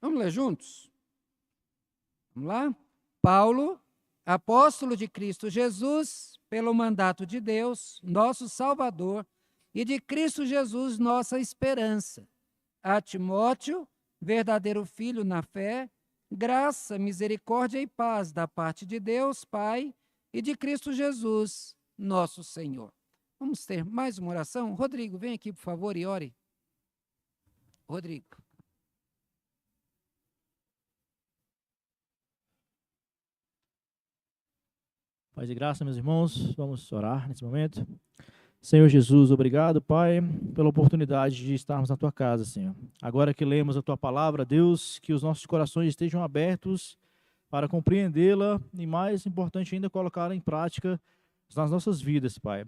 Vamos ler juntos? Vamos lá? Paulo, apóstolo de Cristo Jesus, pelo mandato de Deus, nosso Salvador, e de Cristo Jesus, nossa esperança. A Timóteo, verdadeiro filho na fé, graça, misericórdia e paz da parte de Deus, Pai, e de Cristo Jesus, nosso Senhor. Vamos ter mais uma oração? Rodrigo, vem aqui, por favor, e ore. Rodrigo. Paz e graça, meus irmãos, vamos orar nesse momento. Senhor Jesus, obrigado, Pai, pela oportunidade de estarmos na Tua casa, Senhor. Agora que lemos a Tua palavra, Deus, que os nossos corações estejam abertos para compreendê-la e, mais importante ainda, colocá-la em prática nas nossas vidas, Pai.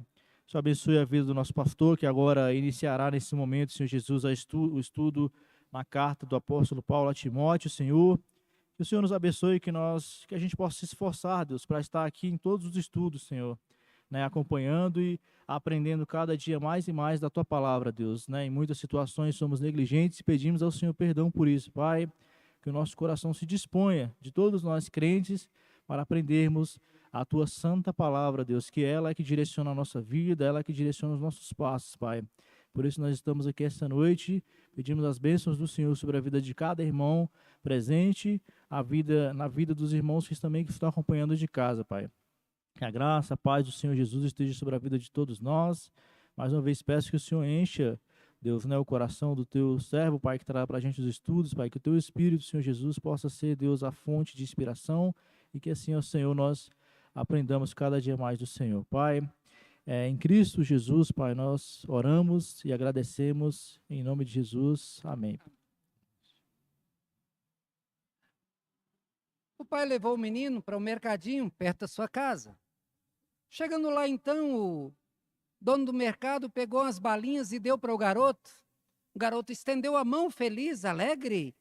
Senhor, abençoe a vida do nosso pastor, que agora iniciará nesse momento, Senhor Jesus, o estudo na carta do apóstolo Paulo a Timóteo, Senhor. Que o Senhor nos abençoe, que a gente possa se esforçar, Deus, para estar aqui em todos os estudos, Senhor, né, acompanhando e aprendendo cada dia mais e mais da Tua palavra, Deus, né? Em muitas situações somos negligentes e pedimos ao Senhor perdão por isso, Pai, que o nosso coração se disponha, de todos nós crentes, para aprendermos a Tua santa palavra, Deus, que ela é que direciona a nossa vida, ela é que direciona os nossos passos, Pai. Por isso nós estamos aqui esta noite, pedimos as bênçãos do Senhor sobre a vida de cada irmão presente, na vida dos irmãos que também estão acompanhando de casa, Pai. Que a graça, a paz do Senhor Jesus esteja sobre a vida de todos nós. Mais uma vez peço que o Senhor encha, Deus, né, o coração do Teu servo, Pai, que trará para a gente os estudos, Pai, que o Teu Espírito, Senhor Jesus, possa ser, Deus, a fonte de inspiração e que assim, ó Senhor, nós aprendamos cada dia mais do Senhor. Pai, em Cristo Jesus, Pai, nós oramos e agradecemos em nome de Jesus. Amém. O pai levou o menino para o mercadinho perto da sua casa. Chegando lá, então, o dono do mercado pegou umas balinhas e deu para o garoto. O garoto estendeu a mão feliz, alegre,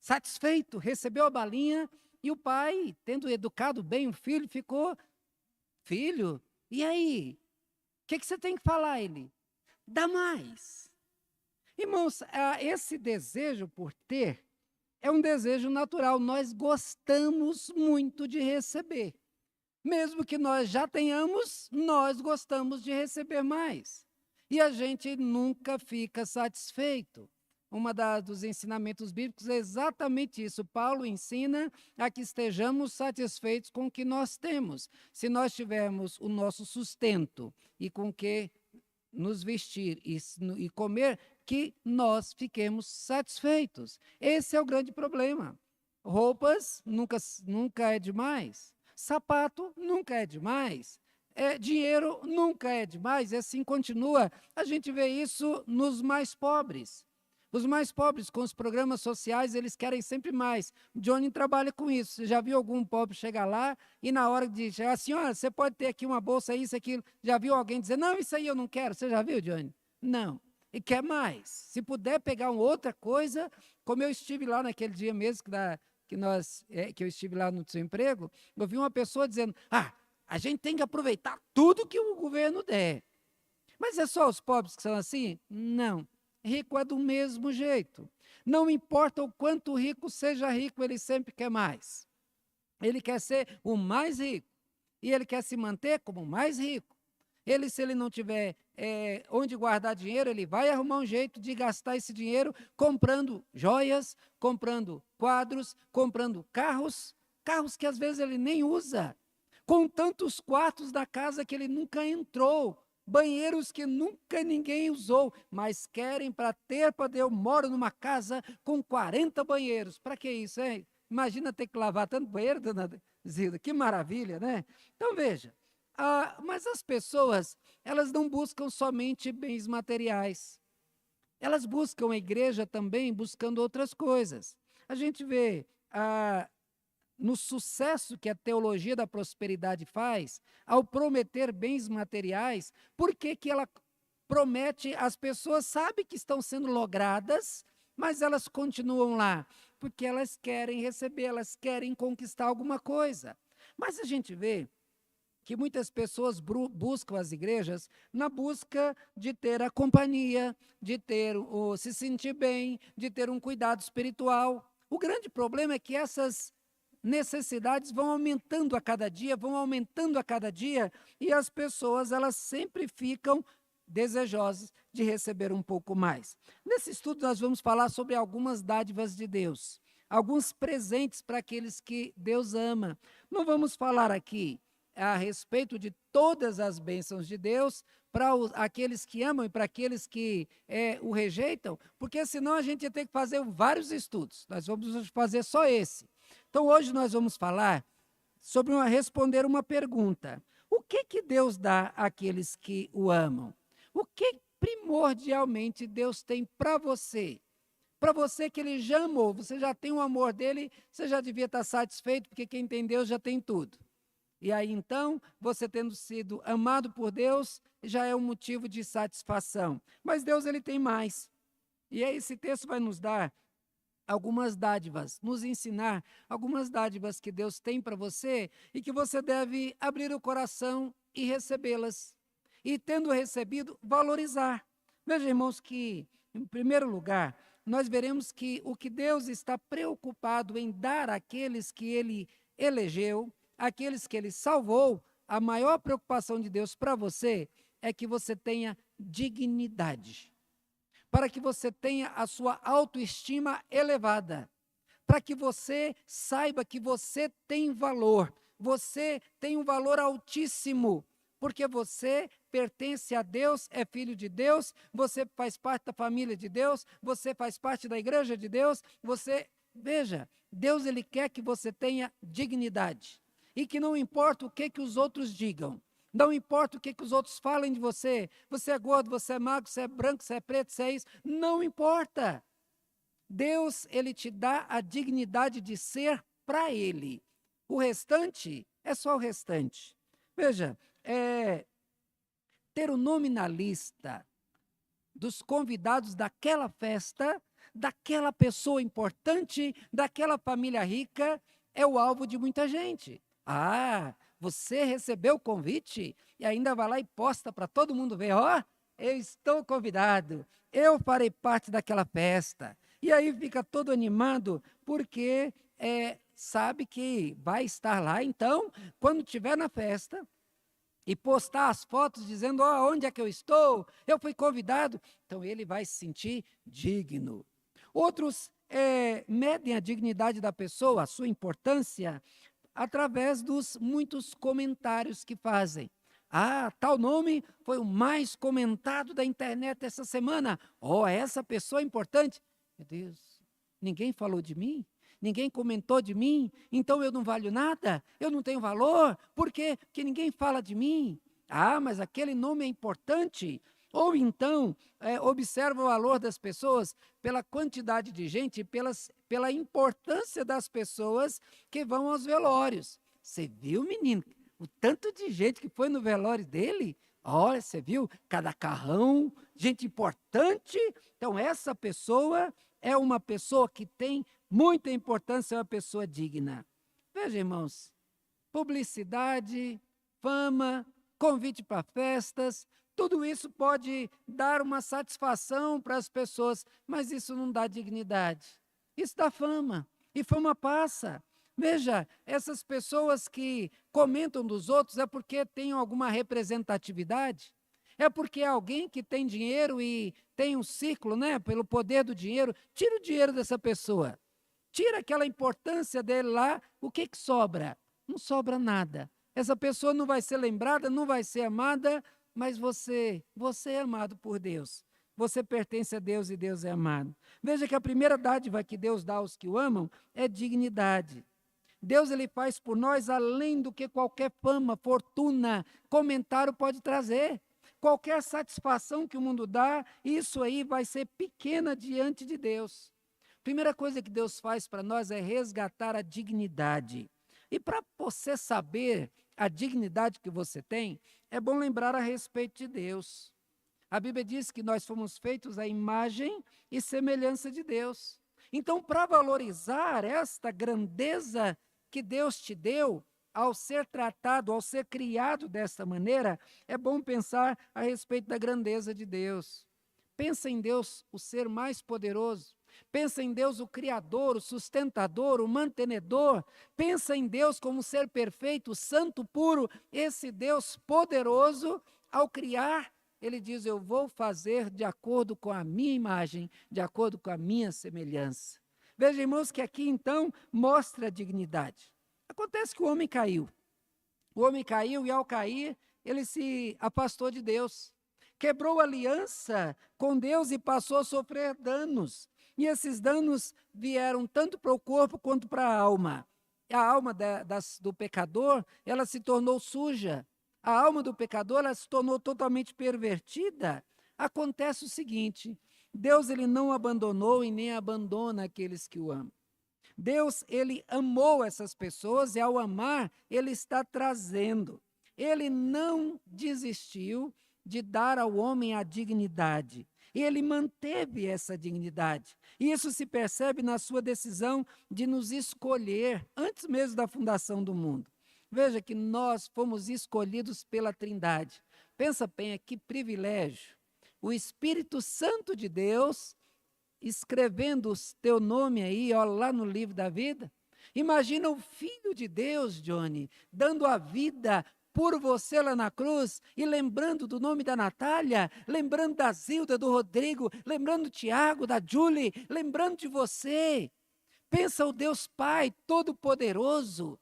satisfeito, recebeu a balinha e o pai, tendo educado bem o filho, ficou: filho, e aí? O que você tem que falar? Ele: dá mais. Irmãos, esse desejo por ter é um desejo natural. Nós gostamos muito de receber. Mesmo que nós já tenhamos, nós gostamos de receber mais. E a gente nunca fica satisfeito. Dos ensinamentos bíblicos é exatamente isso. Paulo ensina a que estejamos satisfeitos com o que nós temos. Se nós tivermos o nosso sustento e com que nos vestir e comer, que nós fiquemos satisfeitos. Esse é o grande problema. Roupas nunca é demais. Sapato nunca é demais. Dinheiro nunca é demais. E assim continua. A gente vê isso nos mais pobres. Os mais pobres, com os programas sociais, eles querem sempre mais. Johnny trabalha com isso. Você já viu algum pobre chegar lá e na hora de chegar, senhora, você pode ter aqui uma bolsa, isso, aquilo. Já viu alguém dizer, não, isso aí eu não quero. Você já viu, Johnny? Não. E quer mais. Se puder pegar uma outra coisa, como eu estive lá naquele dia mesmo que eu estive lá no seu emprego, eu vi uma pessoa dizendo, a gente tem que aproveitar tudo que o governo der. Mas é só os pobres que são assim? Não. Rico é do mesmo jeito. Não importa o quanto rico seja rico, ele sempre quer mais. Ele quer ser o mais rico. E ele quer se manter como o mais rico. Se ele não tiver onde guardar dinheiro, ele vai arrumar um jeito de gastar esse dinheiro comprando joias, comprando quadros, comprando carros que às vezes ele nem usa, com tantos quartos da casa que ele nunca entrou, banheiros que nunca ninguém usou, mas querem para ter, eu moro numa casa com 40 banheiros. Para que isso, hein? Imagina ter que lavar tanto banheiro, dona Zilda, que maravilha, né? Então, veja, mas as pessoas, elas não buscam somente bens materiais. Elas buscam a igreja também buscando outras coisas. A gente vê no sucesso que a teologia da prosperidade faz, ao prometer bens materiais, por que ela promete, as pessoas sabem que estão sendo logradas, mas elas continuam lá, porque elas querem receber, elas querem conquistar alguma coisa. Mas a gente vê que muitas pessoas buscam as igrejas na busca de ter a companhia, de ter se sentir bem, de ter um cuidado espiritual. O grande problema é que essas necessidades vão aumentando a cada dia, e as pessoas, elas sempre ficam desejosas de receber um pouco mais. Nesse estudo, nós vamos falar sobre algumas dádivas de Deus, alguns presentes para aqueles que Deus ama. Não vamos falar aqui a respeito de todas as bênçãos de Deus para aqueles que amam e para aqueles que o rejeitam, porque senão a gente ia ter que fazer vários estudos. Nós vamos fazer só esse. Então, hoje nós vamos falar sobre responder uma pergunta. O que Deus dá àqueles que o amam? O que primordialmente Deus tem para você? Para você que Ele já amou, você já tem o amor dEle, você já devia estar satisfeito, porque quem tem Deus já tem tudo. E aí, então, você tendo sido amado por Deus, já é um motivo de satisfação. Mas Deus, Ele tem mais. E aí esse texto vai nos dar algumas dádivas, nos ensinar algumas dádivas que Deus tem para você e que você deve abrir o coração e recebê-las. E tendo recebido, valorizar. Veja, irmãos, que, em primeiro lugar, nós veremos que o que Deus está preocupado em dar àqueles que Ele elegeu, aqueles que Ele salvou, a maior preocupação de Deus para você é que você tenha dignidade, para que você tenha a sua autoestima elevada, para que você saiba que você tem valor, você tem um valor altíssimo, porque você pertence a Deus, é filho de Deus, você faz parte da família de Deus, você faz parte da igreja de Deus, veja, Deus, Ele quer que você tenha dignidade, e que não importa o que os outros digam, não importa o que os outros falem de você, você é gordo, você é magro, você é branco, você é preto, você é isso, não importa. Deus, Ele te dá a dignidade de ser para Ele. O restante é só o restante. Veja, ter o nome na lista dos convidados daquela festa, daquela pessoa importante, daquela família rica, é o alvo de muita gente. Ah, você recebeu o convite e ainda vai lá e posta para todo mundo ver, eu estou convidado, eu farei parte daquela festa. E aí fica todo animado, porque sabe que vai estar lá. Então, quando estiver na festa e postar as fotos dizendo, onde é que eu estou, eu fui convidado, então ele vai se sentir digno. Outros medem a dignidade da pessoa, a sua importância, através dos muitos comentários que fazem. Tal nome foi o mais comentado da internet essa semana. Essa pessoa é importante. Meu Deus, ninguém falou de mim? Ninguém comentou de mim? Então eu não valho nada? Eu não tenho valor? Por quê? Porque ninguém fala de mim. Mas aquele nome é importante. Ou então, observa o valor das pessoas pela quantidade de gente, pela importância das pessoas que vão aos velórios. Você viu, menino, o tanto de gente que foi no velório dele? Olha, você viu? Cada carrão, gente importante. Então, essa pessoa é uma pessoa que tem muita importância, é uma pessoa digna. Veja, irmãos, publicidade, fama, convite para festas, tudo isso pode dar uma satisfação para as pessoas, mas isso não dá dignidade. Isso dá fama, e fama passa. Veja, essas pessoas que comentam dos outros é porque têm alguma representatividade, é porque é alguém que tem dinheiro e tem um círculo, pelo poder do dinheiro. Tira o dinheiro dessa pessoa, tira aquela importância dele lá, o que sobra? Não sobra nada. Essa pessoa não vai ser lembrada, não vai ser amada, mas você é amado por Deus. Você pertence a Deus e Deus é amado. Veja que a primeira dádiva que Deus dá aos que o amam é dignidade. Deus, Ele faz por nós além do que qualquer fama, fortuna, comentário pode trazer. Qualquer satisfação que o mundo dá, isso aí vai ser pequena diante de Deus. Primeira coisa que Deus faz para nós é resgatar a dignidade. E para você saber a dignidade que você tem, é bom lembrar a respeito de Deus. A Bíblia diz que nós fomos feitos à imagem e semelhança de Deus. Então, para valorizar esta grandeza que Deus te deu, ao ser tratado, ao ser criado desta maneira, é bom pensar a respeito da grandeza de Deus. Pensa em Deus, o ser mais poderoso. pensa em Deus o Criador, o sustentador, o mantenedor, pensa em Deus como ser perfeito, santo, puro, esse Deus poderoso, ao criar, ele diz, eu vou fazer de acordo com a minha imagem, de acordo com a minha semelhança. Veja, irmãos, que aqui então mostra a dignidade. Acontece que o homem caiu. O homem caiu e ao cair, ele se afastou de Deus. Quebrou a aliança com Deus e passou a sofrer danos. E esses danos vieram tanto para o corpo quanto para a alma. A alma do pecador, ela se tornou suja. A alma do pecador, ela se tornou totalmente pervertida. Acontece o seguinte, Deus ele não abandonou e nem abandona aqueles que o amam. Deus, ele amou essas pessoas e ao amar, ele está trazendo. Ele não desistiu de dar ao homem a dignidade. Ele manteve essa dignidade. E isso se percebe na sua decisão de nos escolher antes mesmo da fundação do mundo. Veja que nós fomos escolhidos pela Trindade. Pensa bem, que privilégio. O Espírito Santo de Deus escrevendo o teu nome aí, ó, lá no livro da vida. Imagina o Filho de Deus, Johnny, dando a vida por você lá na cruz e lembrando do nome da Natália, lembrando da Zilda, do Rodrigo, lembrando do Tiago, da Julie, lembrando de você. Pensa o Deus Pai Todo-Poderoso,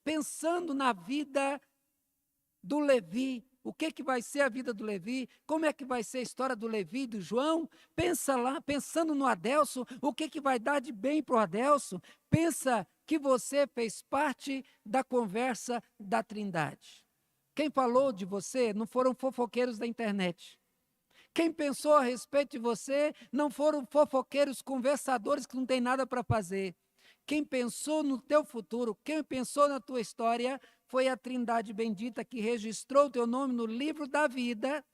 pensando na vida do Levi. O que vai ser a vida do Levi? Como é que vai ser a história do Levi e do João? Pensa lá, pensando no Adelso, o que vai dar de bem para o Adelso? Pensa que você fez parte da conversa da Trindade. Quem falou de você não foram fofoqueiros da internet. Quem pensou a respeito de você não foram fofoqueiros, conversadores que não têm nada para fazer. Quem pensou no teu futuro, quem pensou na tua história, foi a Trindade bendita que registrou o teu nome no livro da vida.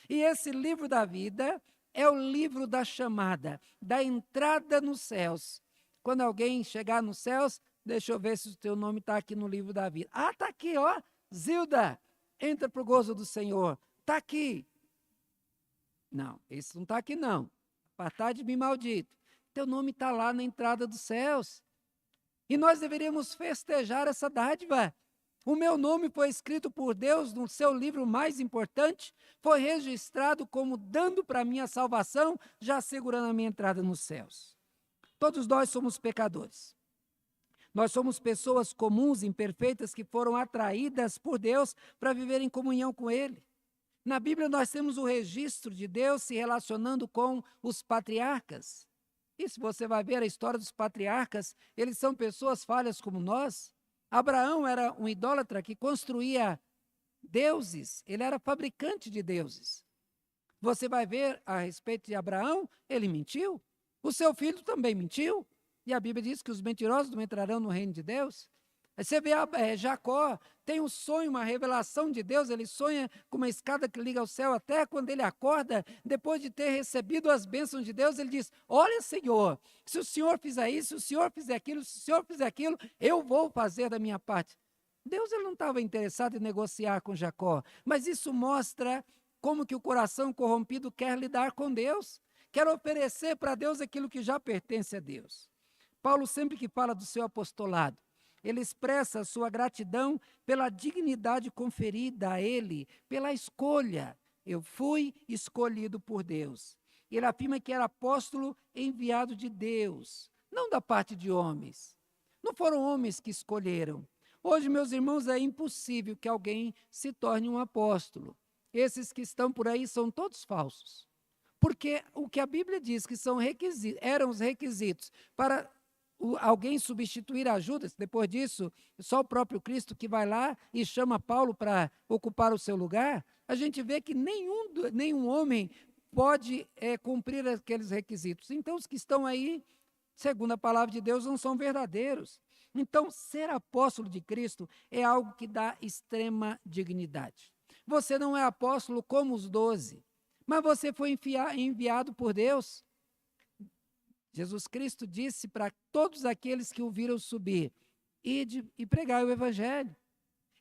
E esse livro da vida é o livro da chamada, da entrada nos céus. Quando alguém chegar nos céus, deixa eu ver se o teu nome está aqui no livro da vida. Ah, está aqui, ó. Zilda, entra para o gozo do Senhor. Está aqui. Não, esse não está aqui não. Apartar de mim, maldito. Teu nome está lá na entrada dos céus. E nós deveríamos festejar essa dádiva. O meu nome foi escrito por Deus no seu livro mais importante, foi registrado como dando para mim a salvação, já assegurando a minha entrada nos céus. Todos nós somos pecadores. Nós somos pessoas comuns, imperfeitas, que foram atraídas por Deus para viver em comunhão com Ele. Na Bíblia nós temos o registro de Deus se relacionando com os patriarcas. E se você vai ver a história dos patriarcas, eles são pessoas falhas como nós. Abraão era um idólatra que construía deuses, ele era fabricante de deuses. Você vai ver a respeito de Abraão, ele mentiu. O seu filho também mentiu. E a Bíblia diz que os mentirosos não entrarão no reino de Deus. Aí você vê Jacó, tem um sonho, uma revelação de Deus, ele sonha com uma escada que liga ao céu, até quando ele acorda, depois de ter recebido as bênçãos de Deus, ele diz, olha Senhor, se o Senhor fizer isso, se o Senhor fizer aquilo, se o Senhor fizer aquilo, eu vou fazer da minha parte. Deus ele não estava interessado em negociar com Jacó, mas isso mostra como que o coração corrompido quer lidar com Deus, quer oferecer para Deus aquilo que já pertence a Deus. Paulo sempre que fala do seu apostolado, ele expressa a sua gratidão pela dignidade conferida a ele, pela escolha. Eu fui escolhido por Deus. Ele afirma que era apóstolo enviado de Deus, não da parte de homens. Não foram homens que escolheram. Hoje, meus irmãos, é impossível que alguém se torne um apóstolo. Esses que estão por aí são todos falsos. Porque o que a Bíblia diz que são eram os requisitos para alguém substituir a Judas, depois disso, só o próprio Cristo que vai lá e chama Paulo para ocupar o seu lugar, a gente vê que nenhum homem pode cumprir aqueles requisitos. Então, os que estão aí, segundo a palavra de Deus, não são verdadeiros. Então, ser apóstolo de Cristo é algo que dá extrema dignidade. Você não é apóstolo como os 12, mas você foi enviado por Deus. Jesus Cristo disse para todos aqueles que o viram subir, ide e pregai o evangelho.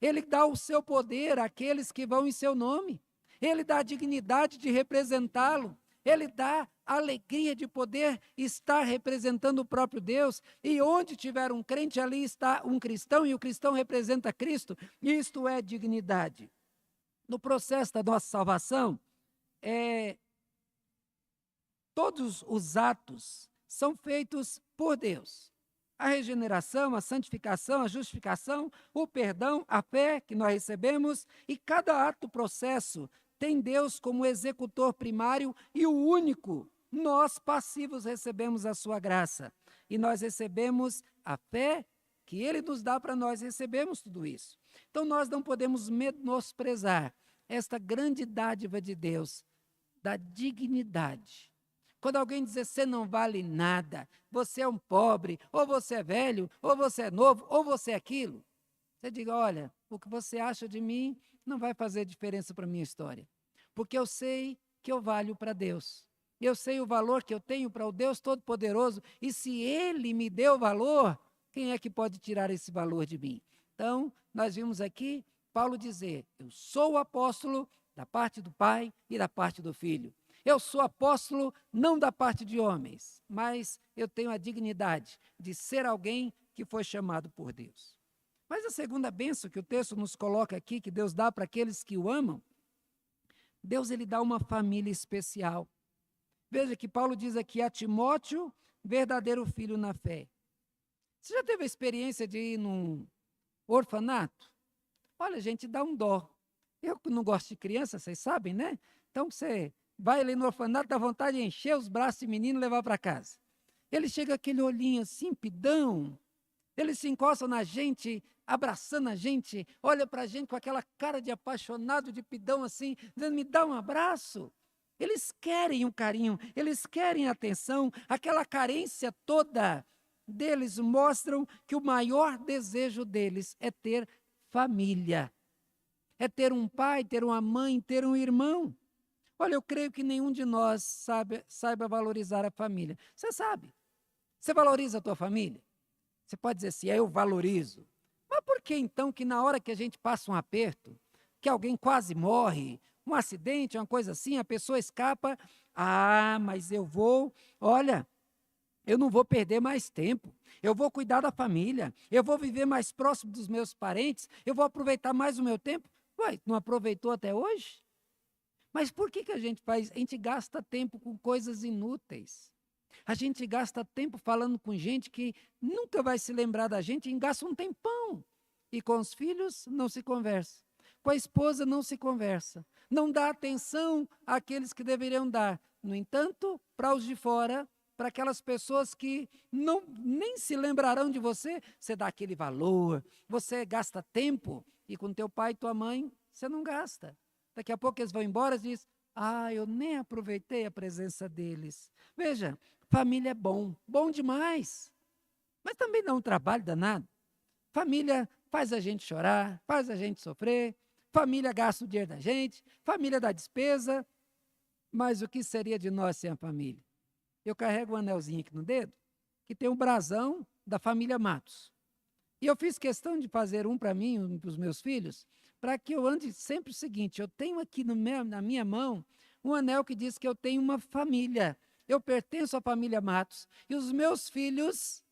Ele dá o seu poder àqueles que vão em seu nome. Ele dá a dignidade de representá-lo. Ele dá a alegria de poder estar representando o próprio Deus, e onde tiver um crente, ali está um cristão, e o cristão representa Cristo. Isto é dignidade. No processo da nossa salvação, todos os atos são feitos por Deus. A regeneração, a santificação, a justificação, o perdão, a fé que nós recebemos, e cada ato, processo, tem Deus como executor primário e o único. Nós, passivos, recebemos a sua graça. E nós recebemos a fé que Ele nos dá para nós, recebemos tudo isso. Então, nós não podemos menosprezar esta grande dádiva de Deus, da dignidade. Quando alguém dizer, você não vale nada, você é um pobre, ou você é velho, ou você é novo, ou você é aquilo, você diga, olha, o que você acha de mim não vai fazer diferença para a minha história, porque eu sei que eu valho para Deus. Eu sei o valor que eu tenho para o Deus Todo-Poderoso, e se Ele me deu valor, quem é que pode tirar esse valor de mim? Então, nós vimos aqui Paulo dizer, eu sou o apóstolo da parte do Pai e da parte do Filho. Eu sou apóstolo não da parte de homens, mas eu tenho a dignidade de ser alguém que foi chamado por Deus. Mas a segunda bênção que o texto nos coloca aqui, que Deus dá para aqueles que o amam, Deus ele dá uma família especial. Veja que Paulo diz aqui a Timóteo, verdadeiro filho na fé. Você já teve a experiência de ir num orfanato? Olha, gente, dá um dó. Eu não gosto de criança, vocês sabem, né? Então você vai ali no orfanato, dá vontade de encher os braços de menino e levar para casa. Ele chega aquele olhinho assim, pidão, ele se encosta na gente, abraçando a gente, olha para a gente com aquela cara de apaixonado, de pidão assim, dizendo, me dá um abraço. Eles querem um carinho, eles querem atenção, aquela carência toda deles mostram que o maior desejo deles é ter família, é ter um pai, ter uma mãe, ter um irmão. Olha, eu creio que nenhum de nós saiba valorizar a família. Você sabe, você valoriza a tua família? Você pode dizer assim, eu valorizo. Mas por que então que na hora que a gente passa um aperto, que alguém quase morre, um acidente, uma coisa assim, a pessoa escapa, mas eu não vou perder mais tempo, eu vou cuidar da família, eu vou viver mais próximo dos meus parentes, eu vou aproveitar mais o meu tempo. Ué, não aproveitou até hoje? Mas por que a gente faz? A gente gasta tempo com coisas inúteis. A gente gasta tempo falando com gente que nunca vai se lembrar da gente, e gasta um tempão. E com os filhos não se conversa. Com a esposa não se conversa. Não dá atenção àqueles que deveriam dar. No entanto, para os de fora, para aquelas pessoas que nem se lembrarão de você, você dá aquele valor, você gasta tempo, e com teu pai e tua mãe, você não gasta. Daqui a pouco eles vão embora e dizem, eu nem aproveitei a presença deles. Veja, família é bom, bom demais, mas também dá um trabalho danado. Família faz a gente chorar, faz a gente sofrer, família gasta o dinheiro da gente, família dá despesa, mas o que seria de nós sem a família? Eu carrego um anelzinho aqui no dedo, que tem um brasão da família Matos. E eu fiz questão de fazer um para mim, um para os meus filhos, para que eu ande sempre o seguinte, eu tenho aqui na minha mão um anel que diz que eu tenho uma família, eu pertenço à família Matos, e os meus filhos,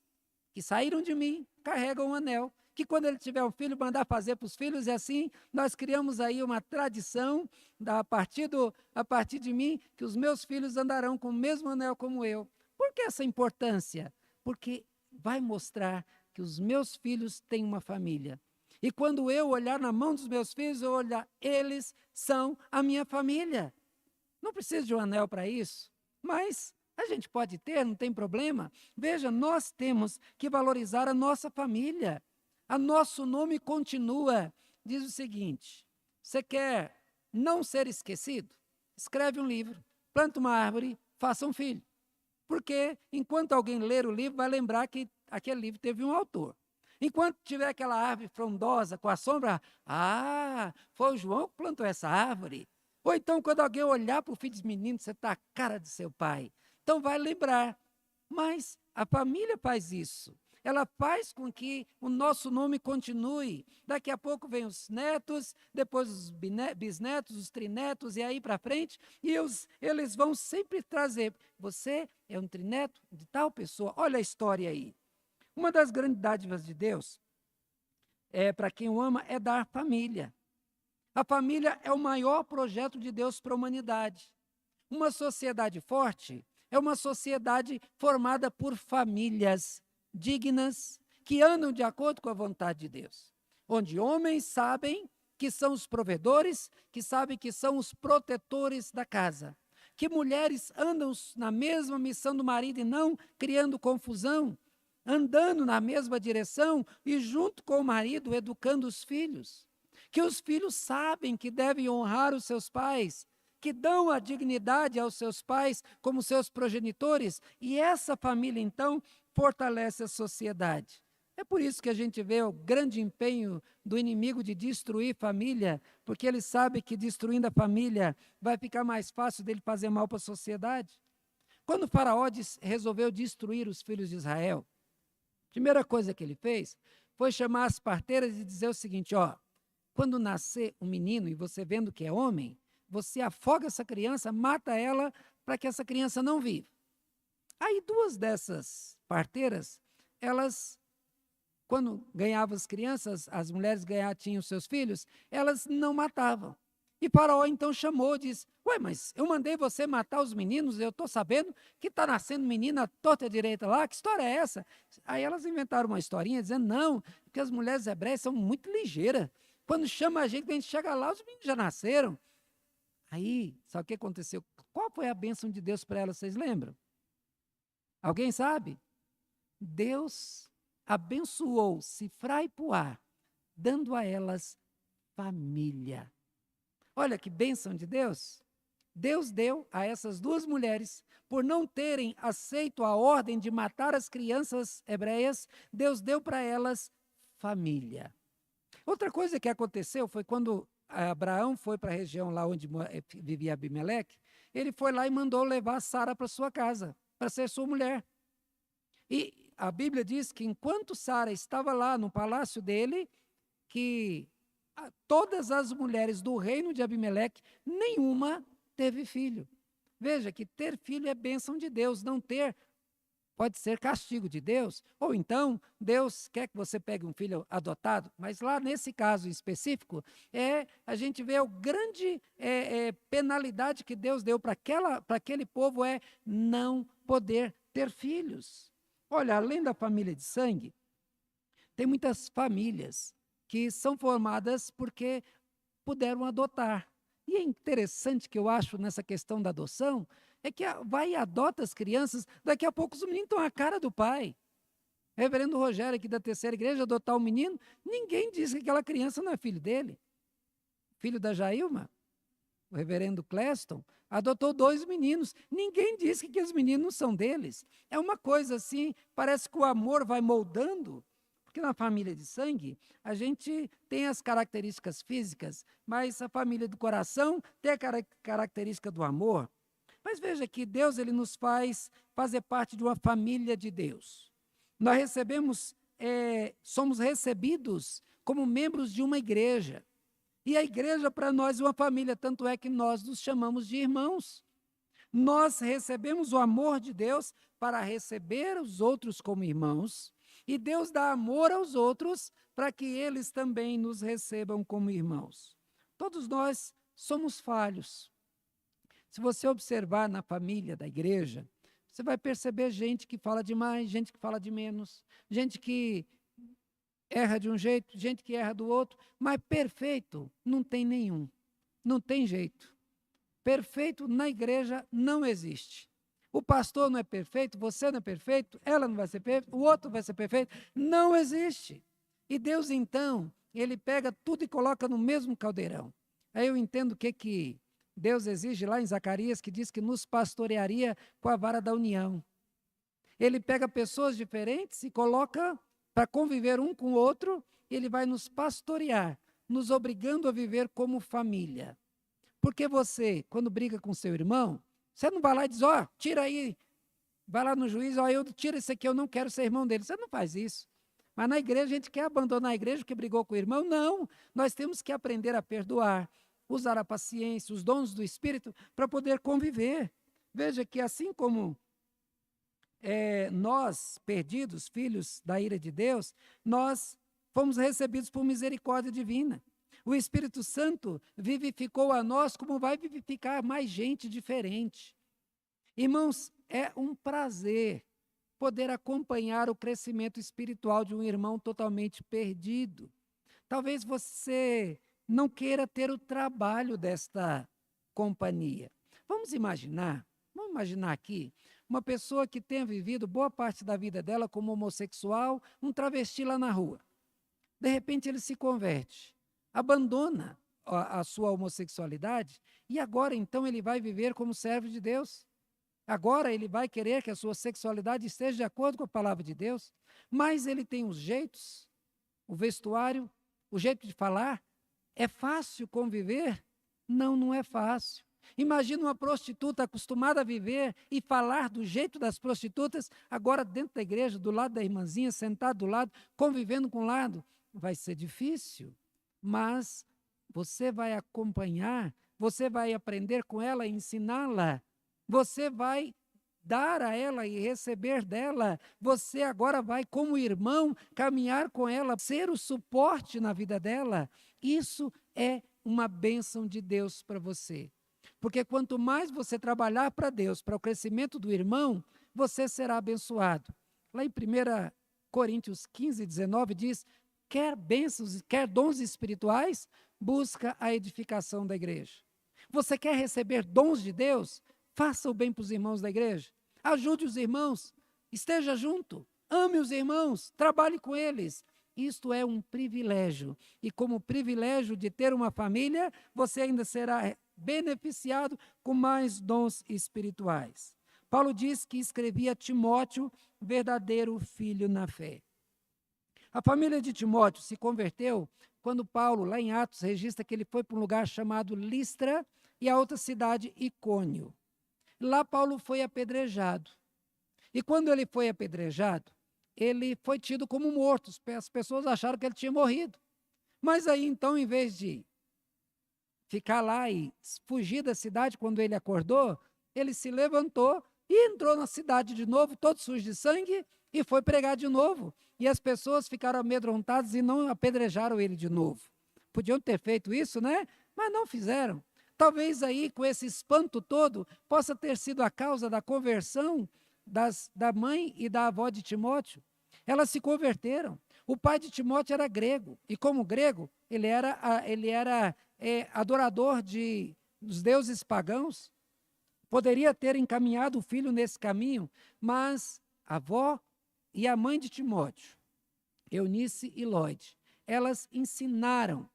que saíram de mim, carregam um anel, que quando ele tiver um filho, mandar fazer para os filhos, e assim nós criamos aí uma tradição, a partir de mim, que os meus filhos andarão com o mesmo anel como eu. Por que essa importância? Porque vai mostrar que os meus filhos têm uma família. E quando eu olhar na mão dos meus filhos, eu olhar, eles são a minha família. Não preciso de um anel para isso, mas a gente pode ter, não tem problema. Veja, nós temos que valorizar a nossa família. A nosso nome continua. Diz o seguinte, você quer não ser esquecido? Escreve um livro, planta uma árvore, faça um filho. Porque enquanto alguém ler o livro, vai lembrar que aquele livro teve um autor. Enquanto tiver aquela árvore frondosa com a sombra, foi o João que plantou essa árvore. Ou então, quando alguém olhar para o filho dos meninos, você está a cara de seu pai. Então, vai lembrar. Mas a família faz isso. ela faz com que o nosso nome continue. Daqui a pouco vem os netos, depois os bisnetos, os trinetos, e aí para frente, e eles vão sempre trazer, você é um trineto de tal pessoa, olha a história aí. Uma das grandes dádivas de Deus, para quem o ama, é dar família. A família é o maior projeto de Deus para a humanidade. Uma sociedade forte é uma sociedade formada por famílias dignas, que andam de acordo com a vontade de Deus. Onde homens sabem que são os provedores, que sabem que são os protetores da casa. Que mulheres andam na mesma missão do marido e não criando confusão, andando na mesma direção e junto com o marido educando os filhos. Que os filhos sabem que devem honrar os seus pais, que dão a dignidade aos seus pais como seus progenitores, e essa família, então, fortalece a sociedade. É por isso que a gente vê o grande empenho do inimigo de destruir família, porque ele sabe que destruindo a família vai ficar mais fácil dele fazer mal para a sociedade. Quando o faraó resolveu destruir os filhos de Israel, a primeira coisa que ele fez foi chamar as parteiras e dizer o seguinte, quando nascer um menino e você vendo que é homem, você afoga essa criança, mata ela para que essa criança não viva. Aí 2 dessas parteiras, elas, quando ganhavam as crianças, as mulheres tinham seus filhos, elas não matavam. E Faraó então chamou, disse, mas eu mandei você matar os meninos, eu estou sabendo que está nascendo menina torta direita lá, que história é essa? Aí elas inventaram uma historinha dizendo, não, porque as mulheres hebreias são muito ligeiras. Quando chama a gente chega lá, os meninos já nasceram. Aí, sabe o que aconteceu? Qual foi a bênção de Deus para elas, vocês lembram? Alguém sabe? Deus abençoou Sifrá e Puá, dando a elas família. Olha que bênção de Deus. Deus deu a essas 2 mulheres, por não terem aceito a ordem de matar as crianças hebreias, Deus deu para elas família. Outra coisa que aconteceu foi quando Abraão foi para a região lá onde vivia Abimeleque, ele foi lá e mandou levar Sara para sua casa, para ser sua mulher. E a Bíblia diz que enquanto Sara estava lá no palácio dele, que todas as mulheres do reino de Abimeleque, nenhuma teve filho. Veja que ter filho é bênção de Deus, não ter pode ser castigo de Deus, ou então Deus quer que você pegue um filho adotado, mas lá nesse caso específico, a gente vê a grande penalidade que Deus deu para aquele povo não poder ter filhos. Olha, além da família de sangue, tem muitas famílias que são formadas porque puderam adotar. E é interessante que eu acho nessa questão da adoção, é que vai e adota as crianças, daqui a pouco os meninos estão à cara do pai. O reverendo Rogério, aqui da Terceira Igreja, adotar um menino, ninguém diz que aquela criança não é filho dele. Filho da Jailma, o reverendo Cleston, adotou 2 meninos, ninguém diz que aqueles meninos não são deles. É uma coisa assim, parece que o amor vai moldando, porque na família de sangue, a gente tem as características físicas, mas a família do coração tem a característica do amor. Mas veja que Deus ele nos faz fazer parte de uma família de Deus. Nós somos recebidos como membros de uma igreja. E a igreja para nós é uma família, tanto é que nós nos chamamos de irmãos. Nós recebemos o amor de Deus para receber os outros como irmãos, e Deus dá amor aos outros para que eles também nos recebam como irmãos. Todos nós somos falhos. Se você observar na família da igreja, você vai perceber gente que fala demais, gente que fala de menos, gente que erra de um jeito, gente que erra do outro, mas perfeito não tem nenhum, não tem jeito. Perfeito na igreja não existe. O pastor não é perfeito, você não é perfeito, ela não vai ser perfeita, o outro vai ser perfeito, não existe. E Deus então, ele pega tudo e coloca no mesmo caldeirão. Aí eu entendo o que Deus exige lá em Zacarias, que diz que nos pastorearia com a vara da união. Ele pega pessoas diferentes e coloca para conviver um com o outro, e ele vai nos pastorear, nos obrigando a viver como família. Porque você, quando briga com seu irmão, você não vai lá e diz, tira aí Vai lá no juiz, ó, eu tiro esse aqui, eu não quero ser irmão dele. Você não faz isso. Mas na igreja, a gente quer abandonar a igreja porque brigou com o irmão? Não. Nós temos que aprender a perdoar, usar a paciência, os dons do Espírito, para poder conviver. Veja que assim como nós, perdidos, filhos da ira de Deus, nós fomos recebidos por misericórdia divina. O Espírito Santo vivificou a nós como vai vivificar mais gente diferente. Irmãos, é um prazer poder acompanhar o crescimento espiritual de um irmão totalmente perdido. Talvez você não queira ter o trabalho desta companhia. Vamos imaginar aqui, uma pessoa que tenha vivido boa parte da vida dela como homossexual, um travesti lá na rua. De repente ele se converte, abandona a sua homossexualidade e agora então ele vai viver como servo de Deus. Agora ele vai querer que a sua sexualidade esteja de acordo com a palavra de Deus, mas ele tem os jeitos, o vestuário, o jeito de falar. É fácil conviver? Não, não é fácil. Imagina uma prostituta acostumada a viver e falar do jeito das prostitutas, agora dentro da igreja, do lado da irmãzinha, sentado do lado, convivendo com o lado. Vai ser difícil, mas você vai acompanhar, você vai aprender com ela, ensiná-la. Você vai dar a ela e receber dela. Você agora vai, como irmão, caminhar com ela, ser o suporte na vida dela. Isso é uma bênção de Deus para você. Porque quanto mais você trabalhar para Deus, para o crescimento do irmão, você será abençoado. Lá em 1 Coríntios 15, 19 diz, quer bênçãos, quer dons espirituais, busca a edificação da igreja. Você quer receber dons de Deus? Faça o bem para os irmãos da igreja. Ajude os irmãos. Esteja junto. Ame os irmãos. Trabalhe com eles. Isto é um privilégio. E como privilégio de ter uma família, você ainda será beneficiado com mais dons espirituais. Paulo diz que escrevia a Timóteo, verdadeiro filho na fé. A família de Timóteo se converteu quando Paulo, lá em Atos, registra que ele foi para um lugar chamado Listra e a outra cidade, Icônio. Lá Paulo foi apedrejado. E quando ele foi apedrejado, ele foi tido como morto. As pessoas acharam que ele tinha morrido. Mas aí, então, em vez de ficar lá e fugir da cidade, quando ele acordou, ele se levantou e entrou na cidade de novo, todo sujo de sangue, e foi pregar de novo. E as pessoas ficaram amedrontadas e não apedrejaram ele de novo. Podiam ter feito isso, né? Mas não fizeram. Talvez aí, com esse espanto todo, possa ter sido a causa da conversão da mãe e da avó de Timóteo. Elas se converteram. O pai de Timóteo era grego, e como grego, ele era adorador dos deuses pagãos. Poderia ter encaminhado o filho nesse caminho, mas a avó e a mãe de Timóteo, Eunice e Lloyd, elas ensinaram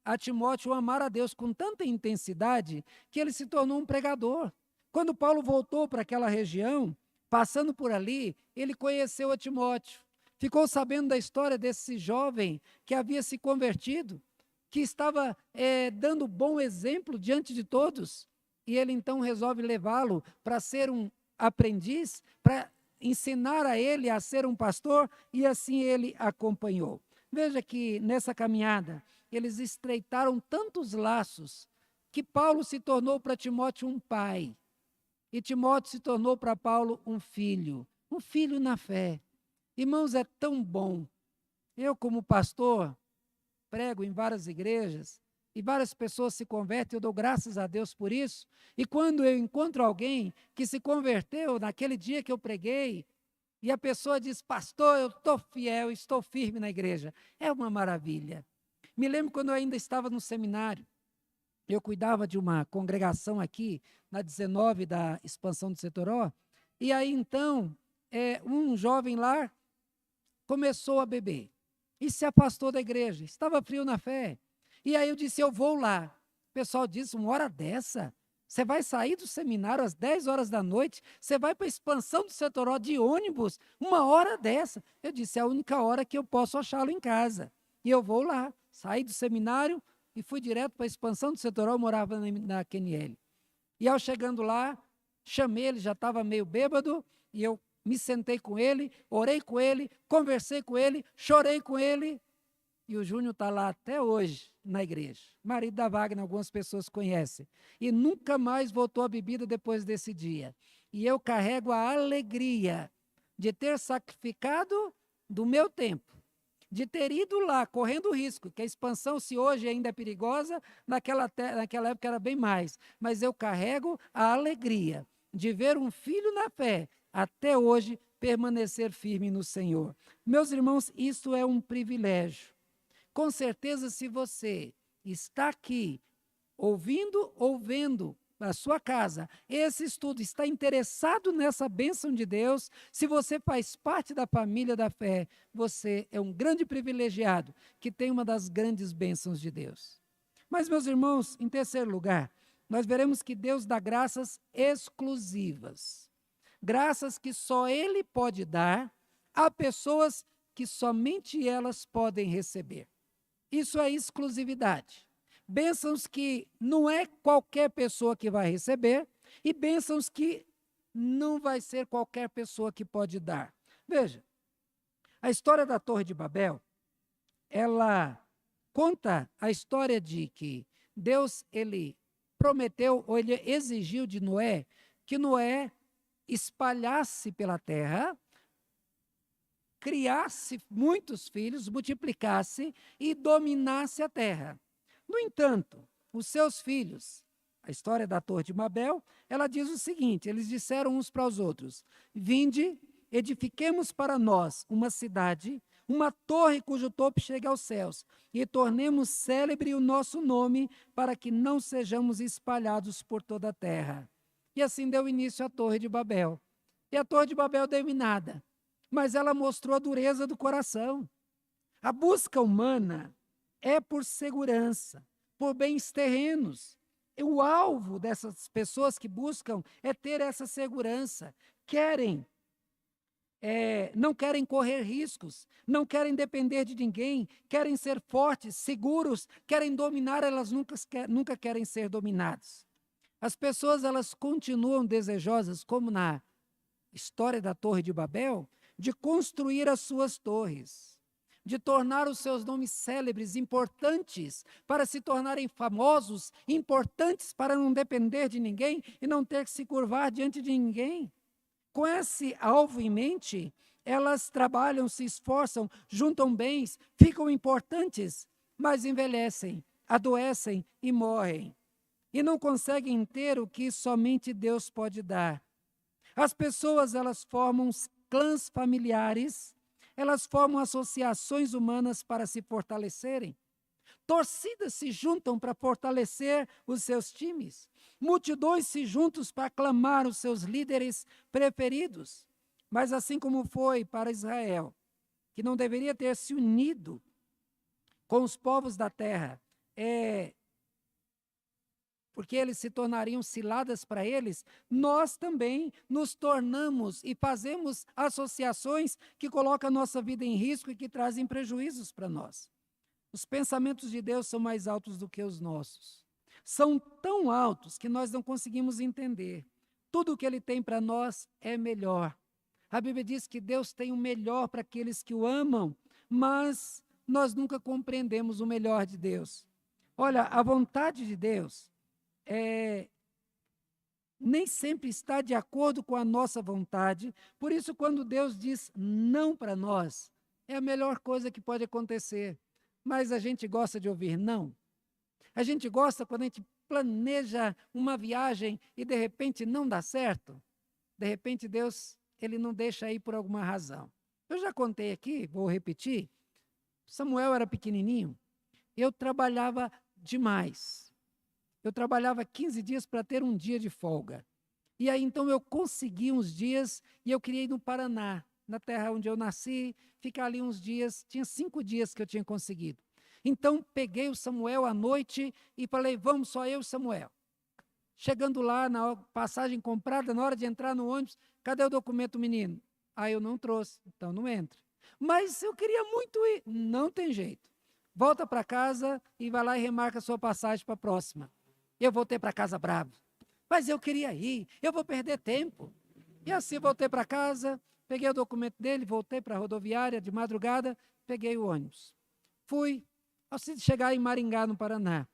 a Timóteo a amar a Deus com tanta intensidade que ele se tornou um pregador. Quando Paulo voltou para aquela região, passando por ali, ele conheceu a Timóteo. Ficou sabendo da história desse jovem que havia se convertido, que estava dando bom exemplo diante de todos. E ele então resolve levá-lo para ser um aprendiz, para ensinar a ele a ser um pastor, e assim ele acompanhou. Veja que nessa caminhada, eles estreitaram tantos laços que Paulo se tornou para Timóteo um pai. E Timóteo se tornou para Paulo um filho na fé. Irmãos, é tão bom. Eu, como pastor, prego em várias igrejas e várias pessoas se convertem, eu dou graças a Deus por isso. E quando eu encontro alguém que se converteu naquele dia que eu preguei, e a pessoa diz, pastor, eu estou fiel, estou firme na igreja, é uma maravilha. Me lembro quando eu ainda estava no seminário, eu cuidava de uma congregação aqui, na 19 da expansão do Setoró, e aí então, um jovem lá começou a beber e se afastou da igreja, estava frio na fé. E aí eu disse, eu vou lá. O pessoal disse, uma hora dessa, você vai sair do seminário às 10 horas da noite, você vai para a expansão do Setoró de ônibus, uma hora dessa. Eu disse, é a única hora que eu posso achá-lo em casa. E eu vou lá. Saí do seminário e fui direto para a expansão do Setoró, eu morava na QNL. E ao chegando lá, chamei ele, já estava meio bêbado, e eu me sentei com ele, orei com ele, conversei com ele, chorei com ele, e o Júnior está lá até hoje na igreja. Marido da Wagner, algumas pessoas conhecem. E nunca mais voltou à bebida depois desse dia. E eu carrego a alegria de ter sacrificado do meu tempo, de ter ido lá, correndo risco, que a expansão, se hoje ainda é perigosa, naquela época era bem mais. Mas eu carrego a alegria de ver um filho na fé, até hoje, permanecer firme no Senhor. Meus irmãos, isso é um privilégio. Com certeza, se você está aqui, ouvindo ou vendo a sua casa, esse estudo está interessado nessa bênção de Deus, se você faz parte da família da fé, você é um grande privilegiado, que tem uma das grandes bênçãos de Deus. Mas, meus irmãos, em terceiro lugar, nós veremos que Deus dá graças exclusivas. Graças que só Ele pode dar a pessoas que somente elas podem receber. Isso é exclusividade. Bênçãos que não é qualquer pessoa que vai receber e bênçãos que não vai ser qualquer pessoa que pode dar. Veja, a história da Torre de Babel, ela conta a história de que Deus, ele prometeu, ou ele exigiu de Noé, que Noé espalhasse pela terra, criasse muitos filhos, multiplicasse e dominasse a terra. No entanto, os seus filhos, a história da Torre de Babel, ela diz o seguinte, eles disseram uns para os outros, vinde, edifiquemos para nós uma cidade, uma torre cujo topo chegue aos céus, e tornemos célebre o nosso nome, para que não sejamos espalhados por toda a terra. E assim deu início a Torre de Babel. E a Torre de Babel deu em nada, mas ela mostrou a dureza do coração. A busca humana é por segurança, por bens terrenos. E o alvo dessas pessoas que buscam é ter essa segurança. Não querem correr riscos, não querem depender de ninguém, querem ser fortes, seguros, querem dominar, elas nunca querem ser dominadas. As pessoas, elas continuam desejosas, como na história da Torre de Babel, de construir as suas torres, de tornar os seus nomes célebres, importantes, para se tornarem famosos, importantes para não depender de ninguém e não ter que se curvar diante de ninguém. Com esse alvo em mente, elas trabalham, se esforçam, juntam bens, ficam importantes, mas envelhecem, adoecem e morrem. E não conseguem ter o que somente Deus pode dar. As pessoas, elas formam clãs familiares, elas formam associações humanas para se fortalecerem. Torcidas se juntam para fortalecer os seus times. Multidões se juntam para aclamar os seus líderes preferidos. Mas assim como foi para Israel, que não deveria ter se unido com os povos da terra, porque eles se tornariam ciladas para eles, nós também nos tornamos e fazemos associações que colocam a nossa vida em risco e que trazem prejuízos para nós. Os pensamentos de Deus são mais altos do que os nossos. São tão altos que nós não conseguimos entender. Tudo o que Ele tem para nós é melhor. A Bíblia diz que Deus tem o melhor para aqueles que o amam, mas nós nunca compreendemos o melhor de Deus. Olha, a vontade de Deus nem sempre está de acordo com a nossa vontade. Por isso, quando Deus diz não para nós, é a melhor coisa que pode acontecer. Mas a gente gosta de ouvir não. A gente gosta quando a gente planeja uma viagem e de repente não dá certo. De repente Deus, ele não deixa ir por alguma razão. Eu já contei aqui, vou repetir. Samuel era pequenininho. Eu trabalhava demais. Eu trabalhava 15 dias para ter um dia de folga. E aí, então, eu consegui uns dias e eu queria ir no Paraná, na terra onde eu nasci, ficar ali uns dias. Tinha 5 dias que eu tinha conseguido. Então, peguei o Samuel à noite e falei, vamos só eu e Samuel. Chegando lá, na passagem comprada, na hora de entrar no ônibus, cadê o documento, menino? Ah, eu não trouxe, então não entra. Mas eu queria muito ir. Não tem jeito. Volta para casa e vai lá e remarca a sua passagem para a próxima. Eu voltei para casa bravo. Mas eu queria ir, eu vou perder tempo. E assim voltei para casa, peguei o documento dele, voltei para a rodoviária de madrugada, peguei o ônibus. Fui, ao chegar em Maringá, no Paraná,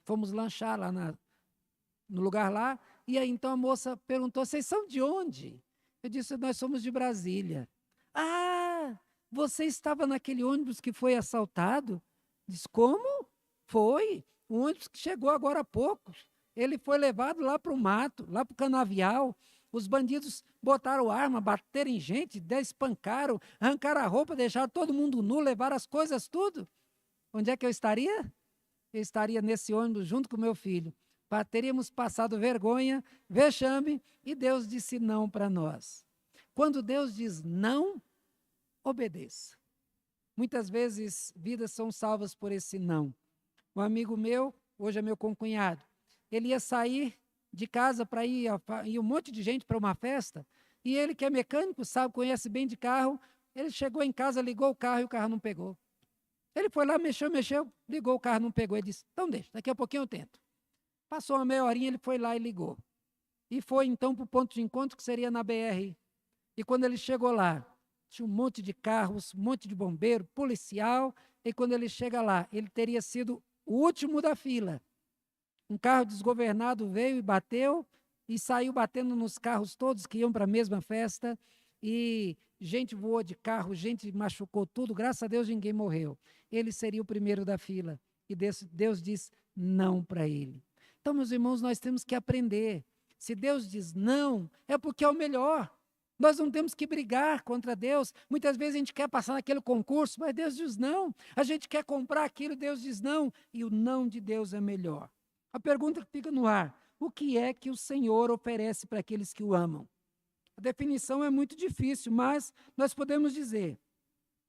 fomos lanchar lá no lugar lá, e aí então a moça perguntou, vocês são de onde? Eu disse, nós somos de Brasília. Ah, você estava naquele ônibus que foi assaltado? Diz, como? Foi, o ônibus que chegou agora há pouco. Ele foi levado lá para o mato, lá para o canavial. Os bandidos botaram arma, bateram em gente, espancaram, arrancaram a roupa, deixaram todo mundo nu, levaram as coisas, tudo. Onde é que eu estaria? Eu estaria nesse ônibus junto com meu filho. Teríamos passado vergonha, vexame, e Deus disse não para nós. Quando Deus diz não, obedeça. Muitas vezes, vidas são salvas por esse não. Um amigo meu, hoje é meu concunhado, ele ia sair de casa para ir um monte de gente para uma festa, e ele que é mecânico, sabe, conhece bem de carro, ele chegou em casa, ligou o carro e o carro não pegou. Ele foi lá, mexeu, ligou o carro, não pegou. Ele disse, então deixa, daqui a pouquinho eu tento. Passou uma meia horinha, ele foi lá e ligou. E foi então para o ponto de encontro, que seria na BR. E quando ele chegou lá, tinha um monte de carros, um monte de bombeiro, policial, e quando ele chega lá, ele teria sido o último da fila. Um carro desgovernado veio e bateu, e saiu batendo nos carros todos que iam para a mesma festa, e gente voou de carro, gente machucou tudo, graças a Deus ninguém morreu. Ele seria o primeiro da fila, e Deus diz não para ele. Então, meus irmãos, nós temos que aprender. Se Deus diz não, é porque é o melhor. Nós não temos que brigar contra Deus. Muitas vezes a gente quer passar naquele concurso, mas Deus diz não. A gente quer comprar aquilo, Deus diz não. E o não de Deus é melhor. A pergunta que fica no ar, o que é que o Senhor oferece para aqueles que o amam? A definição é muito difícil, mas nós podemos dizer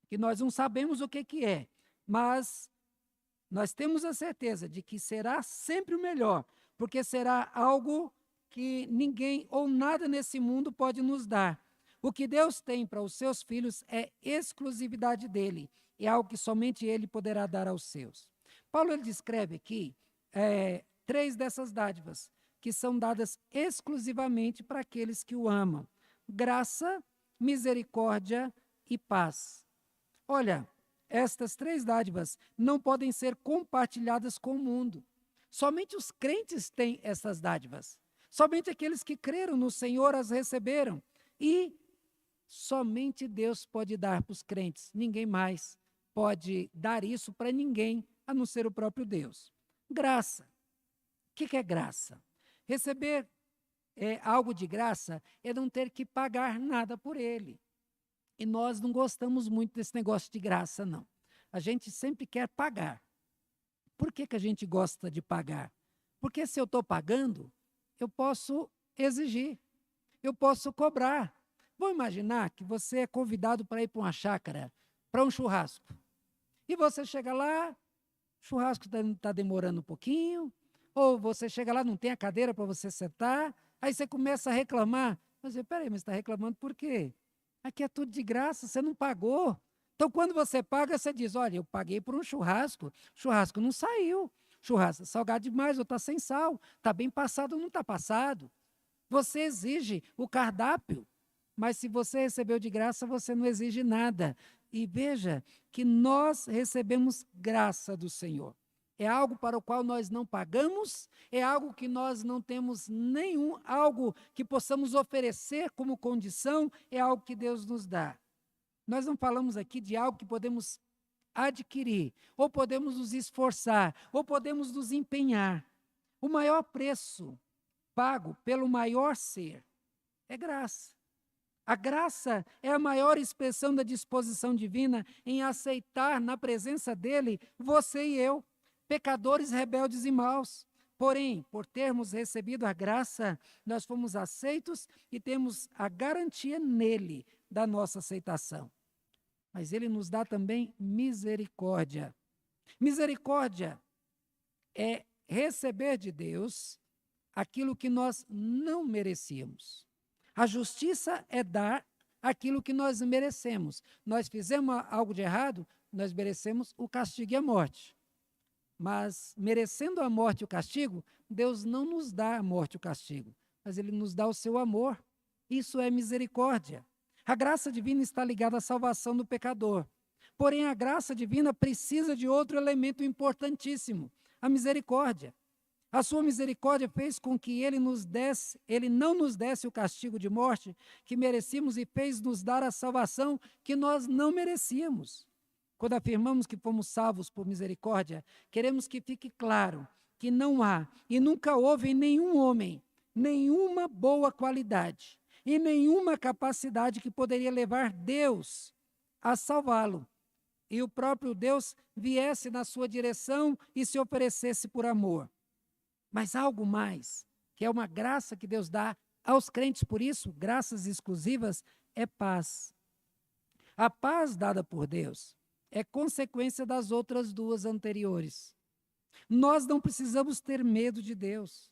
que nós não sabemos o que é, mas nós temos a certeza de que será sempre o melhor, porque será algo que ninguém ou nada nesse mundo pode nos dar. O que Deus tem para os seus filhos é exclusividade dele, é algo que somente ele poderá dar aos seus. Paulo ele descreve aqui 3 dessas dádivas, que são dadas exclusivamente para aqueles que o amam: graça, misericórdia e paz. Olha, estas 3 dádivas não podem ser compartilhadas com o mundo. Somente os crentes têm essas dádivas. Somente aqueles que creram no Senhor as receberam. E somente Deus pode dar para os crentes. Ninguém mais pode dar isso para ninguém, a não ser o próprio Deus. Graça. O que é graça? Receber algo de graça é não ter que pagar nada por ele. E nós não gostamos muito desse negócio de graça, não. A gente sempre quer pagar. Por que a gente gosta de pagar? Porque se eu estou pagando, eu posso exigir, eu posso cobrar. Vamos imaginar que você é convidado para ir para uma chácara, para um churrasco. E você chega lá, o churrasco está demorando um pouquinho, ou você chega lá, não tem a cadeira para você sentar, aí você começa a reclamar. Mas peraí, mas está reclamando por quê? Aqui é tudo de graça, você não pagou. Então, quando você paga, você diz, olha, eu paguei por um churrasco, o churrasco não saiu, churrasco é salgado demais ou está sem sal, está bem passado ou não está passado. Você exige o cardápio, mas se você recebeu de graça, você não exige nada. E veja que nós recebemos graça do Senhor. É algo para o qual nós não pagamos, é algo que nós não temos algo que possamos oferecer como condição, é algo que Deus nos dá. Nós não falamos aqui de algo que podemos adquirir, ou podemos nos esforçar, ou podemos nos empenhar. O maior preço pago pelo maior ser é graça. A graça é a maior expressão da disposição divina em aceitar na presença dele você e eu, pecadores, rebeldes e maus. Porém, por termos recebido a graça, nós fomos aceitos e temos a garantia nele da nossa aceitação. Mas ele nos dá também misericórdia. Misericórdia é receber de Deus aquilo que nós não merecíamos. A justiça é dar aquilo que nós merecemos. Nós fizemos algo de errado, nós merecemos o castigo e a morte. Mas, merecendo a morte e o castigo, Deus não nos dá a morte e o castigo, mas Ele nos dá o seu amor. Isso é misericórdia. A graça divina está ligada à salvação do pecador. Porém, a graça divina precisa de outro elemento importantíssimo, a misericórdia. A sua misericórdia fez com que ele não nos desse o castigo de morte que merecíamos e fez nos dar a salvação que nós não merecíamos. Quando afirmamos que fomos salvos por misericórdia, queremos que fique claro que não há e nunca houve em nenhum homem nenhuma boa qualidade e nenhuma capacidade que poderia levar Deus a salvá-lo. E o próprio Deus viesse na sua direção e se oferecesse por amor. Mas há algo mais, que é uma graça que Deus dá aos crentes, por isso, graças exclusivas, é paz. A paz dada por Deus é consequência das outras duas anteriores. Nós não precisamos ter medo de Deus.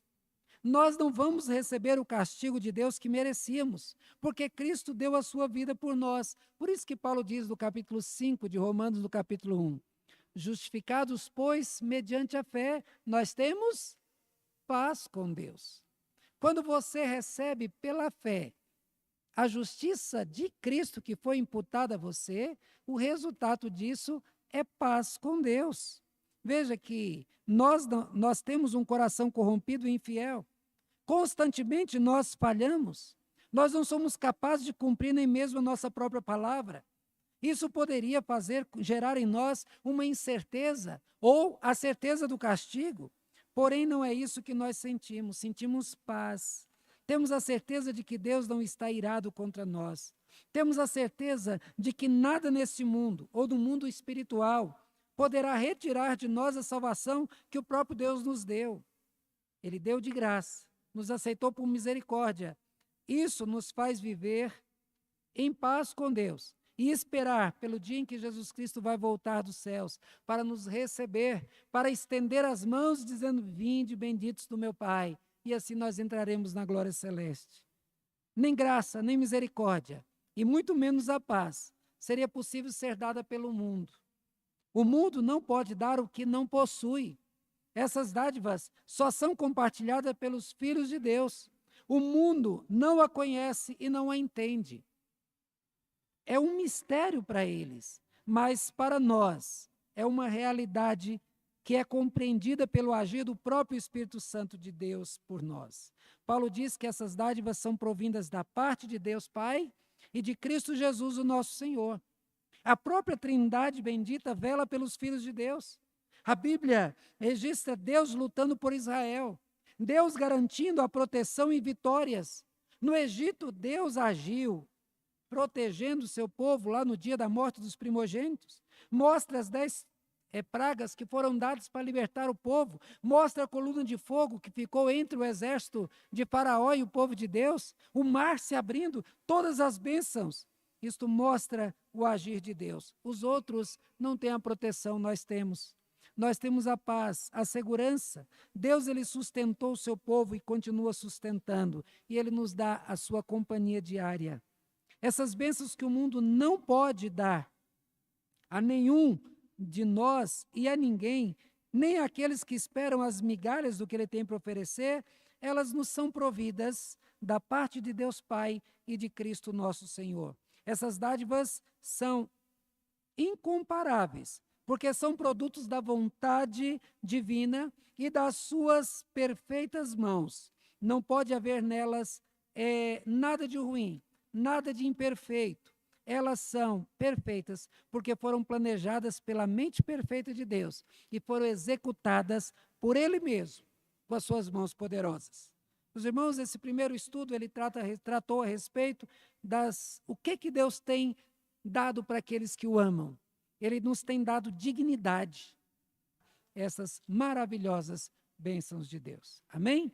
Nós não vamos receber o castigo de Deus que merecíamos, porque Cristo deu a sua vida por nós. Por isso que Paulo diz no capítulo 5 de Romanos, no capítulo 1, justificados, pois, mediante a fé, nós temos paz com Deus. Quando você recebe pela fé a justiça de Cristo que foi imputada a você, o resultado disso é paz com Deus. Veja que nós temos um coração corrompido e infiel. Constantemente nós falhamos. Nós não somos capazes de cumprir nem mesmo a nossa própria palavra. Isso poderia gerar em nós uma incerteza ou a certeza do castigo. Porém, não é isso que nós sentimos. Sentimos paz. Temos a certeza de que Deus não está irado contra nós. Temos a certeza de que nada neste mundo, ou do mundo espiritual, poderá retirar de nós a salvação que o próprio Deus nos deu. Ele deu de graça, nos aceitou por misericórdia. Isso nos faz viver em paz com Deus e esperar pelo dia em que Jesus Cristo vai voltar dos céus para nos receber, para estender as mãos dizendo: vinde, benditos do meu Pai. E assim nós entraremos na glória celeste. Nem graça, nem misericórdia, e muito menos a paz, seria possível ser dada pelo mundo. O mundo não pode dar o que não possui. Essas dádivas só são compartilhadas pelos filhos de Deus. O mundo não a conhece e não a entende. É um mistério para eles, mas para nós é uma realidade que é compreendida pelo agir do próprio Espírito Santo de Deus por nós. Paulo diz que essas dádivas são provindas da parte de Deus Pai e de Cristo Jesus, o nosso Senhor. A própria Trindade bendita vela pelos filhos de Deus. A Bíblia registra Deus lutando por Israel, Deus garantindo a proteção e vitórias. No Egito, Deus agiu, protegendo o seu povo lá no dia da morte dos primogênitos. Mostra as 10 pragas que foram dadas para libertar o povo. Mostra a coluna de fogo que ficou entre o exército de Faraó e o povo de Deus. O mar se abrindo, todas as bênçãos. Isto mostra o agir de Deus. Os outros não têm a proteção, nós temos. Nós temos a paz, a segurança. Deus, ele sustentou o seu povo e continua sustentando. E ele nos dá a sua companhia diária. Essas bênçãos que o mundo não pode dar a nenhum de nós e a ninguém, nem aqueles que esperam as migalhas do que ele tem para oferecer, elas nos são providas da parte de Deus Pai e de Cristo nosso Senhor. Essas dádivas são incomparáveis, porque são produtos da vontade divina e das suas perfeitas mãos. Não pode haver nelas nada de ruim, nada de imperfeito. Elas são perfeitas porque foram planejadas pela mente perfeita de Deus e foram executadas por Ele mesmo, com as suas mãos poderosas. Meus irmãos, esse primeiro estudo, ele tratou a respeito o que Deus tem dado para aqueles que o amam. Ele nos tem dado dignidade, essas maravilhosas bênçãos de Deus. Amém?